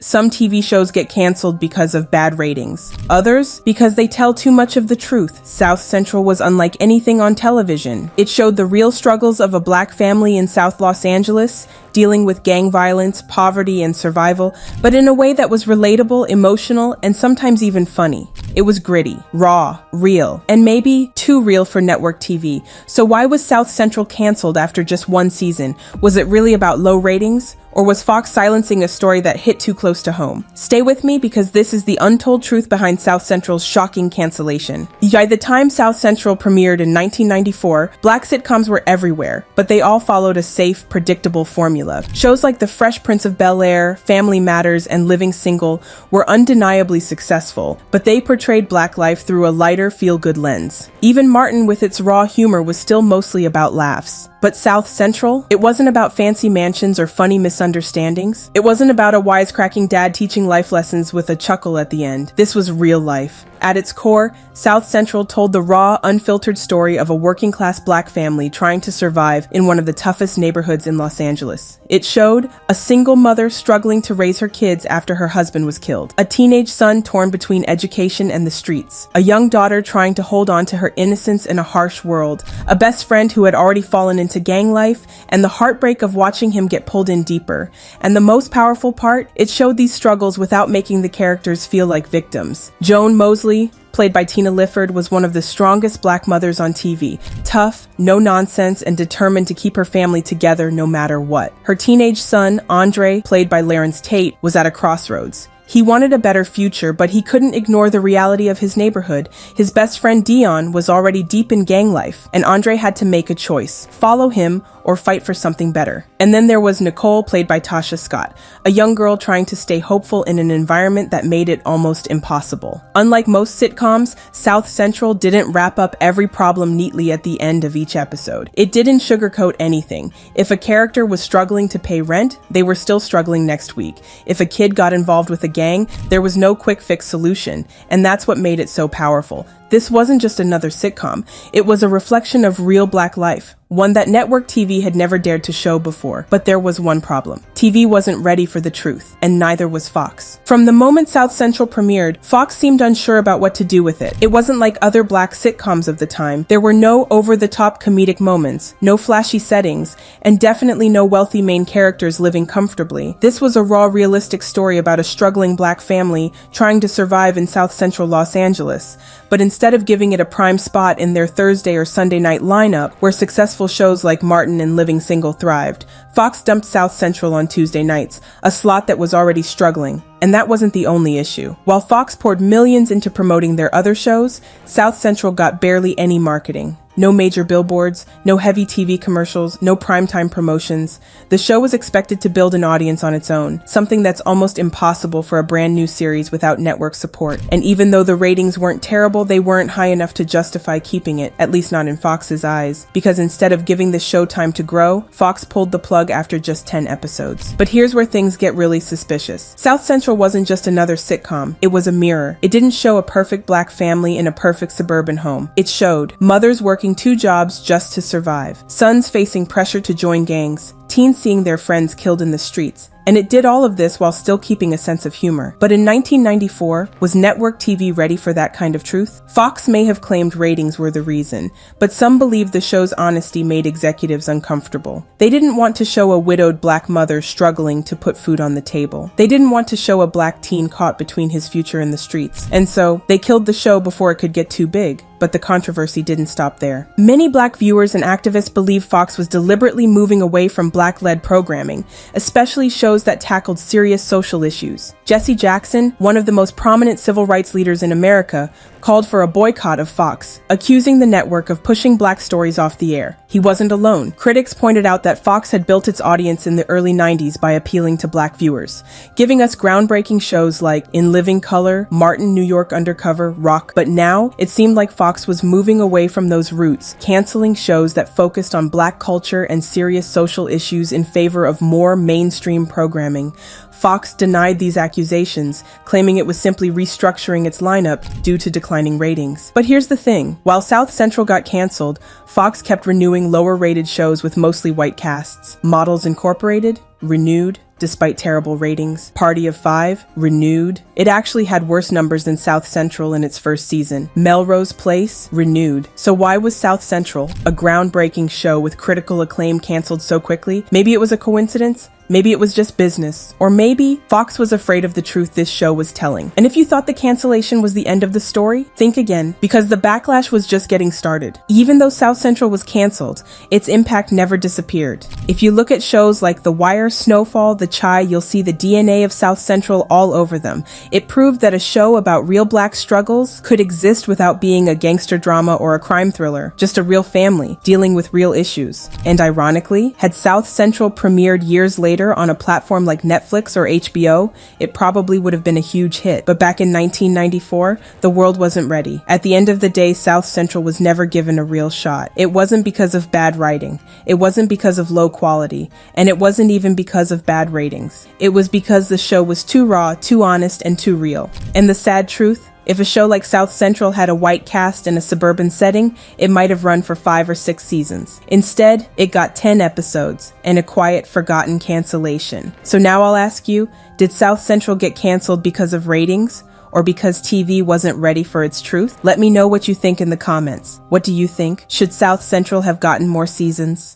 Some TV shows get canceled because of bad ratings. Others, because they tell too much of the truth. South Central was unlike anything on television. It showed the real struggles of a black family in South Los Angeles, dealing with gang violence, poverty, and survival, but in a way that was relatable, emotional, and sometimes even funny. It was gritty, raw, real, and maybe too real for network TV. So why was South Central canceled after just one season? Was it really about low ratings? Or was Fox silencing a story that hit too close to home? Stay with me because this is the untold truth behind South Central's shocking cancellation. By the time South Central premiered in 1994, black sitcoms were everywhere, but they all followed a safe, predictable formula. Shows like The Fresh Prince of Bel-Air, Family Matters, and Living Single were undeniably successful, but they portrayed black life through a lighter, feel-good lens. Even Martin, with its raw humor, was still mostly about laughs. But South Central? It wasn't about fancy mansions or funny misunderstandings. It wasn't about a wisecracking dad teaching life lessons with a chuckle at the end. This was real life. At its core, South Central told the raw, unfiltered story of a working-class black family trying to survive in one of the toughest neighborhoods in Los Angeles. It showed a single mother struggling to raise her kids after her husband was killed, a teenage son torn between education and the streets, a young daughter trying to hold on to her innocence in a harsh world, a best friend who had already fallen into gang life, and the heartbreak of watching him get pulled in deeper. And the most powerful part, it showed these struggles without making the characters feel like victims. Joan Mosley, played by Tina Lifford, was one of the strongest black mothers on TV. Tough, no nonsense, and determined to keep her family together no matter what. Her teenage son, Andre, played by Larenz Tate, was at a crossroads. He wanted a better future, but he couldn't ignore the reality of his neighborhood. His best friend Dion was already deep in gang life, and Andre had to make a choice: follow him or fight for something better. And then there was Nicole, played by Tasha Scott, a young girl trying to stay hopeful in an environment that made it almost impossible. Unlike most sitcoms, South Central didn't wrap up every problem neatly at the end of each episode. It didn't sugarcoat anything. If a character was struggling to pay rent, they were still struggling next week. If a kid got involved with a gang, there was no quick fix solution, and that's what made it so powerful. This wasn't just another sitcom. It was a reflection of real black life, one that network TV had never dared to show before. But there was one problem. TV wasn't ready for the truth, and neither was Fox. From the moment South Central premiered, Fox seemed unsure about what to do with it. It wasn't like other black sitcoms of the time. There were no over-the-top comedic moments, no flashy settings, and definitely no wealthy main characters living comfortably. This was a raw, realistic story about a struggling black family trying to survive in South Central Los Angeles. But instead of giving it a prime spot in their Thursday or Sunday night lineup, where successful shows like Martin and Living Single thrived, Fox dumped South Central on Tuesday nights, a slot that was already struggling. And that wasn't the only issue. While Fox poured millions into promoting their other shows, South Central got barely any marketing. No major billboards, no heavy TV commercials, no primetime promotions. The show was expected to build an audience on its own, something that's almost impossible for a brand new series without network support. And even though the ratings weren't terrible, they weren't high enough to justify keeping it, at least not in Fox's eyes. Because instead of giving the show time to grow, Fox pulled the plug after just 10 episodes. But here's where things get really suspicious. South Central wasn't just another sitcom. It was a mirror. It didn't show a perfect black family in a perfect suburban home. It showed mothers working 2 jobs just to survive, sons facing pressure to join gangs, teens seeing their friends killed in the streets. And it did all of this while still keeping a sense of humor. But in 1994, was network TV ready for that kind of truth? Fox may have claimed ratings were the reason, but some believe the show's honesty made executives uncomfortable. They didn't want to show a widowed black mother struggling to put food on the table. They didn't want to show a black teen caught between his future and the streets. And so, they killed the show before it could get too big. But the controversy didn't stop there. Many black viewers and activists believe Fox was deliberately moving away from black-led programming, especially shows that tackled serious social issues. Jesse Jackson, one of the most prominent civil rights leaders in America, called for a boycott of Fox, accusing the network of pushing black stories off the air. He wasn't alone. Critics pointed out that Fox had built its audience in the early 90s by appealing to black viewers, giving us groundbreaking shows like In Living Color, Martin, New York Undercover, Rock. But now, it seemed like Fox was moving away from those roots, canceling shows that focused on black culture and serious social issues in favor of more mainstream programming. Fox denied these accusations, claiming it was simply restructuring its lineup due to declining ratings. But here's the thing. While South Central got canceled, Fox kept renewing lower-rated shows with mostly white casts. Models Incorporated, renewed, despite terrible ratings. Party of Five, renewed. It actually had worse numbers than South Central in its first season. Melrose Place, renewed. So why was South Central, a groundbreaking show with critical acclaim, canceled so quickly? Maybe it was a coincidence? Maybe it was just business. Or maybe Fox was afraid of the truth this show was telling. And if you thought the cancellation was the end of the story, think again, because the backlash was just getting started. Even though South Central was canceled, its impact never disappeared. If you look at shows like The Wire, Snowfall, The Chi, you'll see the DNA of South Central all over them. It proved that a show about real black struggles could exist without being a gangster drama or a crime thriller, just a real family dealing with real issues. And ironically, had South Central premiered years later on a platform like Netflix or HBO, it probably would have been a huge hit. But back in 1994, the world wasn't ready. At the end of the day, South Central was never given a real shot. It wasn't because of bad writing. It wasn't because of low quality. And it wasn't even because of bad ratings. It was because the show was too raw, too honest, and too real. And the sad truth? If a show like South Central had a white cast in a suburban setting, it might have run for 5 or 6 seasons. Instead, it got 10 episodes and a quiet, forgotten cancellation. So now I'll ask you, did South Central get canceled because of ratings? Or because TV wasn't ready for its truth? Let me know what you think in the comments. What do you think? Should South Central have gotten more seasons?